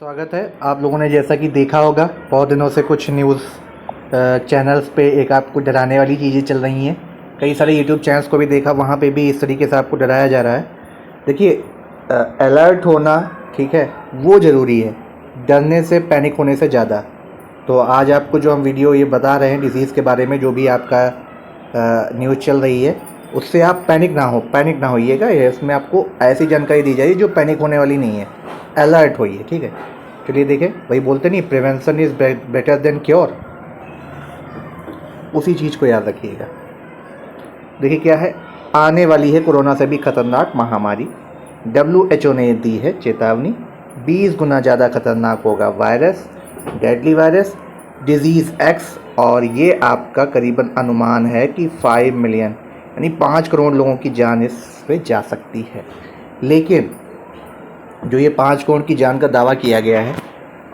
स्वागत है। आप लोगों ने जैसा कि देखा होगा, बहुत दिनों से कुछ न्यूज़ चैनल्स पे एक आपको डराने वाली चीज़ें चल रही हैं। कई सारे यूट्यूब चैनल्स को भी देखा, वहाँ पे भी इस तरीके से आपको डराया जा रहा है। देखिए, अलर्ट होना ठीक है, वो ज़रूरी है, डरने से, पैनिक होने से ज़्यादा। तो आज आपको जो हम वीडियो ये बता रहे हैं डिज़ीज़ के बारे में, जो भी आपका न्यूज़ चल रही है, उससे आप पैनिक ना होइएगा। इसमें आपको ऐसी जानकारी दी जाएगी जो पैनिक होने वाली नहीं है, अलर्ट होइए, ठीक है। चलिए देखें, वही बोलते नहीं, prevention is better than cure, उसी चीज़ को याद रखिएगा। देखिए क्या है, आने वाली है कोरोना से भी खतरनाक महामारी। WHO ने दी है चेतावनी, 20 गुना ज़्यादा खतरनाक होगा virus, deadly virus disease X, और ये आपका करीबन अनुमान है कि 5 मिलियन यानी 5 करोड़ लोगों की जान इस पे जा सकती है। लेकिन जो ये 5 करोड़ की जान का दावा किया गया है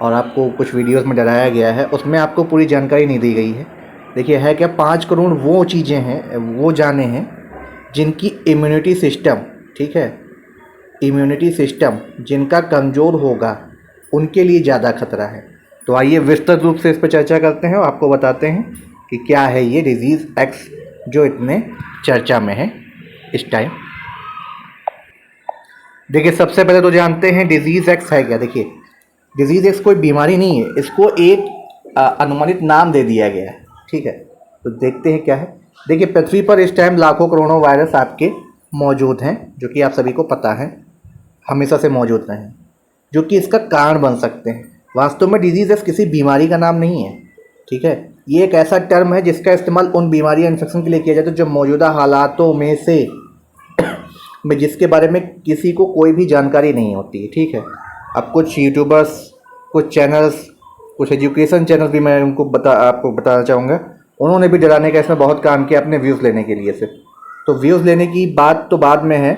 और आपको कुछ वीडियोस में डराया गया है, उसमें आपको पूरी जानकारी नहीं दी गई है। देखिए है क्या, 5 करोड़ वो चीज़ें हैं, वो जानें हैं जिनकी इम्यूनिटी सिस्टम, ठीक है, इम्यूनिटी सिस्टम जिनका कमज़ोर होगा, उनके लिए ज़्यादा खतरा है। तो आइए विस्तृत रूप से इस पर चर्चा करते हैं और आपको बताते हैं कि क्या है ये डिजीज़ X जो इतने चर्चा में है इस टाइम। देखिए सबसे पहले तो जानते हैं डिजीज़ X है क्या। देखिए डिजीज़ X कोई बीमारी नहीं है, इसको एक अनुमानित नाम दे दिया गया है, ठीक है। तो देखते हैं क्या है। देखिए पृथ्वी पर इस टाइम लाखों करोड़ों वायरस आपके मौजूद हैं, जो कि आप सभी को पता है, हमेशा से मौजूद रहे हैं, जो कि इसका कारण बन सकते हैं। वास्तव में डिजीज़ X किसी बीमारी का नाम नहीं है, ठीक है। ये एक ऐसा टर्म है जिसका इस्तेमाल उन बीमारी या इन्फेक्शन के लिए किया जाता है जो मौजूदा हालातों में से जिसके बारे में किसी को कोई भी जानकारी नहीं होती है, ठीक है। अब कुछ यूट्यूबर्स, कुछ चैनल्स, कुछ एजुकेशन चैनल भी मैं आपको बताना चाहूँगा, उन्होंने भी डराने का इसमें बहुत काम किया अपने व्यूज़ लेने के लिए सिर्फ। तो व्यूज़ लेने की बात तो बाद में है,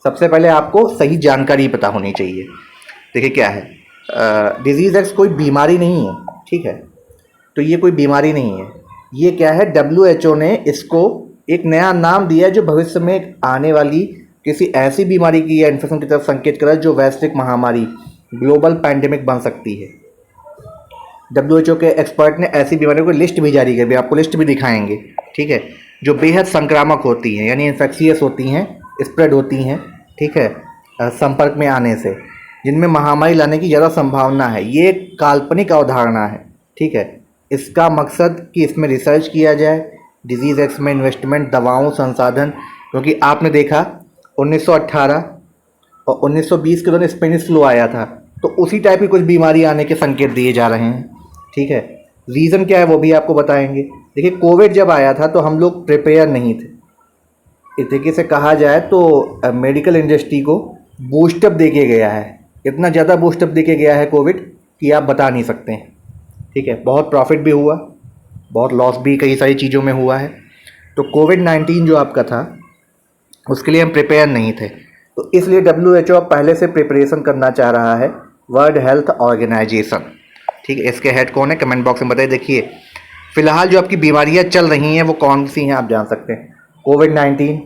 सबसे पहले आपको सही जानकारी पता होनी चाहिए। देखिए क्या है, डिजीज़ X कोई बीमारी नहीं है, ठीक है। तो ये कोई बीमारी नहीं है, ये क्या है, WHO ने इसको एक नया नाम दिया है जो भविष्य में आने वाली किसी ऐसी बीमारी की या इन्फेक्शन की तरफ संकेत कर रहा है जो वैश्विक महामारी, ग्लोबल पैंडेमिक बन सकती है। WHO के एक्सपर्ट ने ऐसी बीमारियों की लिस्ट भी जारी कर दी, आपको लिस्ट भी दिखाएंगे, ठीक है, जो बेहद संक्रामक होती हैं, यानी इन्फेक्शियस होती हैं, स्प्रेड होती हैं, ठीक है, संपर्क में आने से, जिनमें महामारी लाने की ज़्यादा संभावना है। ये एक काल्पनिक अवधारणा है, ठीक है। इसका मकसद कि इसमें रिसर्च किया जाए, डिजीज़ X में इन्वेस्टमेंट, दवाओं, संसाधन, क्योंकि आपने देखा 1918 और 1920 के दौरान स्पेनिश फ्लू आया था, तो उसी टाइप की कुछ बीमारी आने के संकेत दिए जा रहे हैं, ठीक है। रीज़न क्या है वो भी आपको बताएंगे। देखिए कोविड जब आया था तो हम लोग प्रिपेयर नहीं थे, इस तरीके से कहा जाए तो मेडिकल इंडस्ट्री को बूस्टअप दे के गया है, इतना ज़्यादा बूस्टअप दे के गया है कोविड कि आप बता नहीं सकते हैं, ठीक है। बहुत प्रॉफिट भी हुआ, बहुत लॉस भी कई सारी चीज़ों में हुआ है। तो कोविड-19 जो आपका था उसके लिए हम प्रिपेयर नहीं थे, तो इसलिए WHO अब पहले से प्रिपरेशन करना चाह रहा है, वर्ल्ड हेल्थ ऑर्गेनाइजेशन, ठीक है। इसके हेड कौन है, कमेंट बॉक्स में बताइए। देखिए फिलहाल जो आपकी बीमारियां चल रही हैं वो कौन सी हैं आप जान सकते हैं। कोविड-19,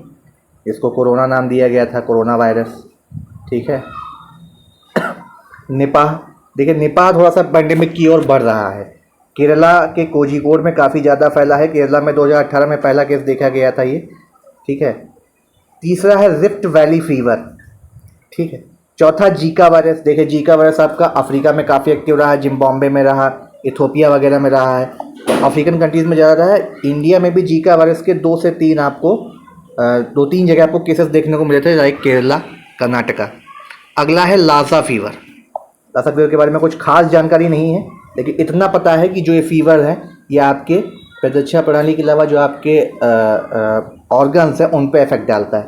इसको कोरोना नाम दिया गया था, कोरोना वायरस, ठीक है। निपाह, देखिए निपाह थोड़ा सा पेंडेमिक की ओर बढ़ रहा है, केरला के कोझिकोड में काफ़ी ज़्यादा फैला है, केरला में 2018 में पहला केस देखा गया था ये, ठीक है। तीसरा है रिफ्ट वैली फीवर, ठीक है। चौथा जीका वायरस, देखिए जीका वायरस आपका अफ्रीका में काफ़ी एक्टिव रहा है, जिम्बाब्वे में रहा, इथोपिया वगैरह में रहा है, अफ्रीकन कंट्रीज़ में ज़्यादा रहा है। इंडिया में भी जीका वायरस के 2 से 3 आपको 2-3 जगह आपको केसेस देखने को मिले थे, लाइक केरला, कर्नाटका। अगला है लासा फीवर। लासा फीवर के बारे में कुछ खास जानकारी नहीं है, लेकिन इतना पता है कि जो ये फीवर है ये आपके प्रतिरक्षा प्रणाली के अलावा जो आपके ऑर्गन्स हैं उन पे इफेक्ट डालता है।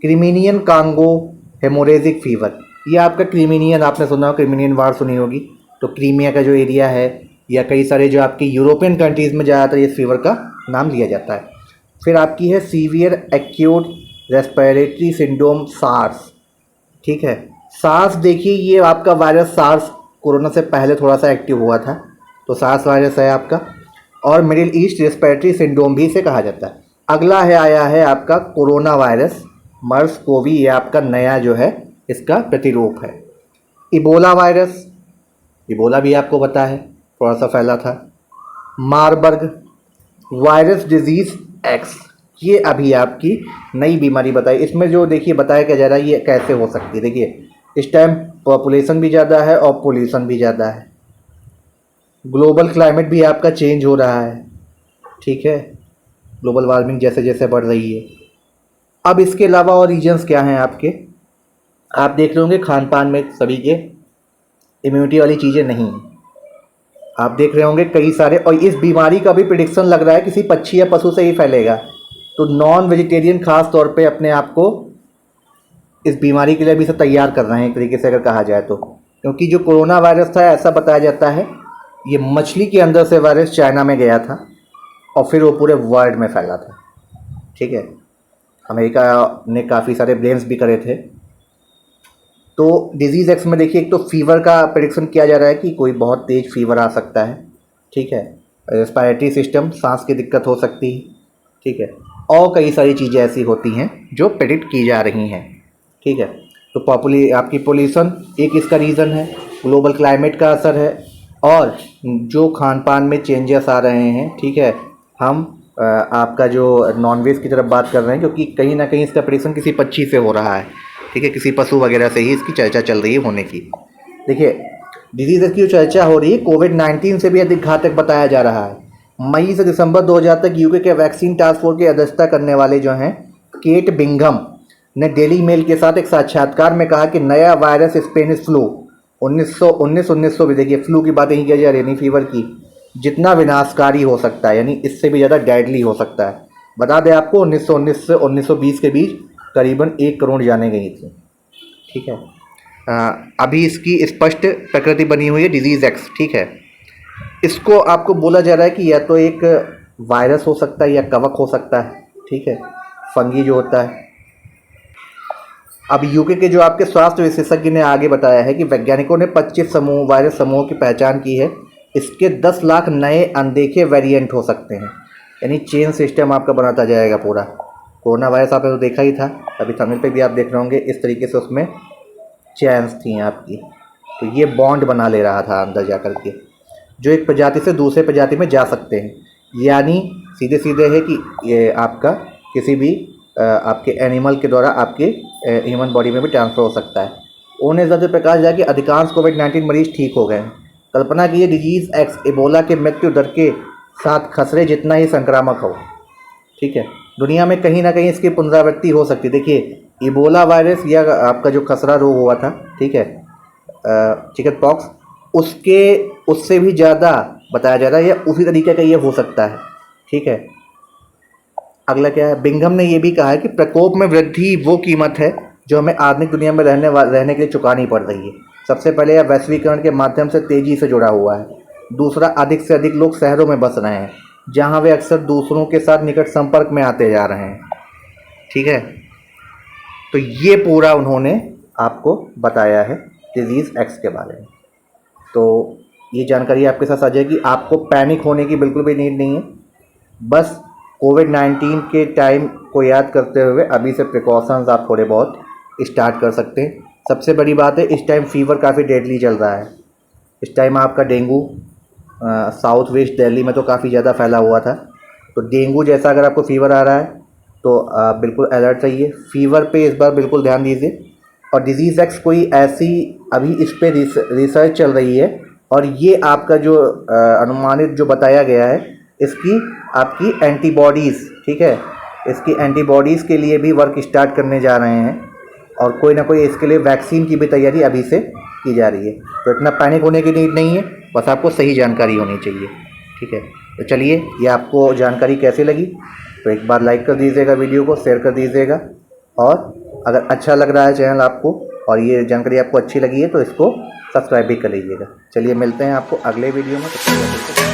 क्रिमीनियन कांगो हेमोरेजिक फीवर, ये आपका क्रिमीनियन, आपने सुना हो, क्रिमीनियन वार सुनी होगी, तो क्रीमिया का जो एरिया है या कई सारे जो आपके यूरोपियन कंट्रीज़ में ज़्यादातर इस फीवर का नाम लिया जाता है। फिर आपकी है severe acute respiratory syndrome, SARS, ठीक है। सार्स देखिए ये आपका वायरस सार्स कोरोना से पहले थोड़ा सा एक्टिव हुआ था, तो सार्स वायरस है आपका, और मिडिल ईस्ट रेस्पिरेटरी सिंड्रोम भी इसे कहा जाता है। अगला है आया है आपका कोरोना वायरस मर्स कोवी, ये आपका नया जो है इसका प्रतिरूप है। इबोला वायरस, इबोला भी आपको पता है थोड़ा सा फैला था। मारबर्ग वायरस डिजीज़ एक्स, ये अभी आपकी नई बीमारी बताई। इसमें जो देखिए बताया क्या जा रहा है ये कैसे हो सकती है। देखिए इस टाइम पॉपुलेशन भी ज़्यादा है और पोल्यूशन भी ज़्यादा है, ग्लोबल क्लाइमेट भी आपका चेंज हो रहा है, ठीक है, ग्लोबल वार्मिंग जैसे जैसे बढ़ रही है। अब इसके अलावा और रीजन्स क्या हैं आपके, आप देख रहे होंगे खान पान में सभी के इम्यूनिटी वाली चीज़ें नहीं हैं। आप देख रहे होंगे कई सारे, और इस बीमारी का भी प्रिडिक्शन लग रहा है किसी पक्षी या पशु से ही फैलेगा। तो नॉन वेजिटेरियन खास तौर पे अपने आप को इस बीमारी के लिए भी से तैयार कर रहे हैं एक तरीके से अगर कहा जाए तो, क्योंकि जो कोरोना वायरस था ऐसा बताया जाता है ये मछली के अंदर से वायरस चाइना में गया था और फिर वो पूरे वर्ल्ड में फैला था, ठीक है। अमेरिका ने काफ़ी सारे ब्लेम्स भी करे थे। तो डिजीज़ एक्स में देखिए एक तो फीवर का प्रेडिक्शन किया जा रहा है कि कोई बहुत तेज़ फीवर आ सकता है, ठीक है, रेस्पिरेटरी सिस्टम सांस की दिक्कत हो सकती है, ठीक है, और कई सारी चीज़ें ऐसी होती हैं जो प्रेडिक्ट की जा रही हैं, ठीक है। तो आपकी पोल्यूशन एक इसका रीज़न है, ग्लोबल क्लाइमेट का असर है, और जो खान पान में चेंजेस आ रहे हैं, ठीक है। हम आपका जो नॉनवेज की तरफ बात कर रहे हैं क्योंकि कहीं ना कहीं इसका प्रेडिक्शन किसी पक्षी से हो रहा है, ठीक है, किसी पशु वगैरह से ही इसकी चर्चा चल रही है होने की। देखिए डिजीज़ की जो चर्चा हो रही है कोविड-19 से भी अधिक घातक बताया जा रहा है। मई से दिसंबर 2000 तक यूके के वैक्सीन टास्क फोर्स की अध्यक्षता करने वाले जो हैं केट बिंघम ने डेली मेल के साथ एक साक्षात्कार में कहा कि नया वायरस स्पेनिश फ्लू 1919 भी, देखिए फ्लू की बातें ही किया जा रही है, फीवर की, जितना विनाशकारी हो सकता है, यानी इससे भी ज़्यादा डेडली हो सकता है। बता दें आपको 1919 से 1920 के बीच करीबन 1 करोड़ जाने गई थी, ठीक है। अभी इसकी स्पष्ट प्रकृति बनी हुई है डिजीज़ एक्स, ठीक है। इसको आपको बोला जा रहा है कि या तो एक वायरस हो सकता है या कवक हो सकता है, ठीक है, फंगी जो होता है। अब यूके के जो आपके स्वास्थ्य विशेषज्ञ ने आगे बताया है कि वैज्ञानिकों ने 25 वायरस समूहों की पहचान की है। इसके 10 लाख नए अनदेखे वेरिएंट हो सकते हैं, यानी चेन सिस्टम आपका बनाता जाएगा पूरा। कोरोना वायरस आपने तो देखा ही था, अभी थंबनेल पे भी आप देख रहे होंगे, इस तरीके से उसमें चेन्स थी आपकी, तो ये बॉन्ड बना ले रहा था अंदर जा कर के, जो एक प्रजाति से दूसरे प्रजाति में जा सकते हैं। यानी सीधे सीधे है कि ये आपका किसी भी आपके एनिमल के द्वारा आपके ह्यूमन बॉडी में भी ट्रांसफ़र हो सकता है। उन्हें ज़्यादा प्रकाश जाए कि अधिकांश कोविड-19 मरीज ठीक हो गए हैं। कल्पना कीजिए डिजीज़ एक्स इबोला के मृत्यु दर के साथ खसरे जितना ही संक्रामक हो, ठीक है। दुनिया में कहीं ना कहीं इसकी पुनरावृत्ति हो सकती है। देखिए इबोला वायरस या आपका जो खसरा रोग हुआ था, ठीक है, चिकन पॉक्स, उससे भी ज़्यादा बताया जा रहा है या उसी तरीके का ये हो सकता है, ठीक है। अगला क्या है, बिंघम ने ये भी कहा है कि प्रकोप में वृद्धि वो कीमत है जो हमें आधुनिक दुनिया में रहने के लिए चुकानी पड़ रही है। सबसे पहले यह वैश्वीकरण के माध्यम से तेज़ी से जुड़ा हुआ है। दूसरा, अधिक से अधिक लोग शहरों में बस रहे हैं जहां वे अक्सर दूसरों के साथ निकट संपर्क में आते जा रहे हैं, ठीक है। तो ये पूरा उन्होंने आपको बताया है डिजीज़ एक्स के बारे में। तो ये जानकारी आपके साथ साझा की। आपको पैनिक होने की बिल्कुल भी नीड नहीं है, बस कोविड-19 के टाइम को याद करते हुए अभी से प्रिकॉशंस आप थोड़े बहुत स्टार्ट कर सकते हैं। सबसे बड़ी बात है इस टाइम फीवर काफ़ी डेडली चल रहा है। इस टाइम आपका डेंगू साउथ वेस्ट दिल्ली में तो काफ़ी ज़्यादा फैला हुआ था। तो डेंगू जैसा अगर आपको फीवर आ रहा है तो बिल्कुल अलर्ट रहिए। फीवर पे इस बार बिल्कुल ध्यान दीजिए। और डिजीज़ एक्स कोई ऐसी अभी इस पर रिसर्च चल रही है और ये आपका जो अनुमानित जो बताया गया है इसकी आपकी एंटीबॉडीज़, ठीक है, इसकी एंटीबॉडीज़ के लिए भी वर्क स्टार्ट करने जा रहे हैं और कोई ना कोई इसके लिए वैक्सीन की भी तैयारी अभी से की जा रही है। तो इतना पैनिक होने की नीड नहीं है, बस आपको सही जानकारी होनी चाहिए, ठीक है। तो चलिए, ये आपको जानकारी कैसी लगी तो एक बार लाइक कर दीजिएगा, वीडियो को शेयर कर दीजिएगा, और अगर अच्छा लग रहा है चैनल आपको और ये जानकारी आपको अच्छी लगी है तो इसको सब्सक्राइब भी कर लीजिएगा। चलिए मिलते हैं आपको अगले वीडियो में।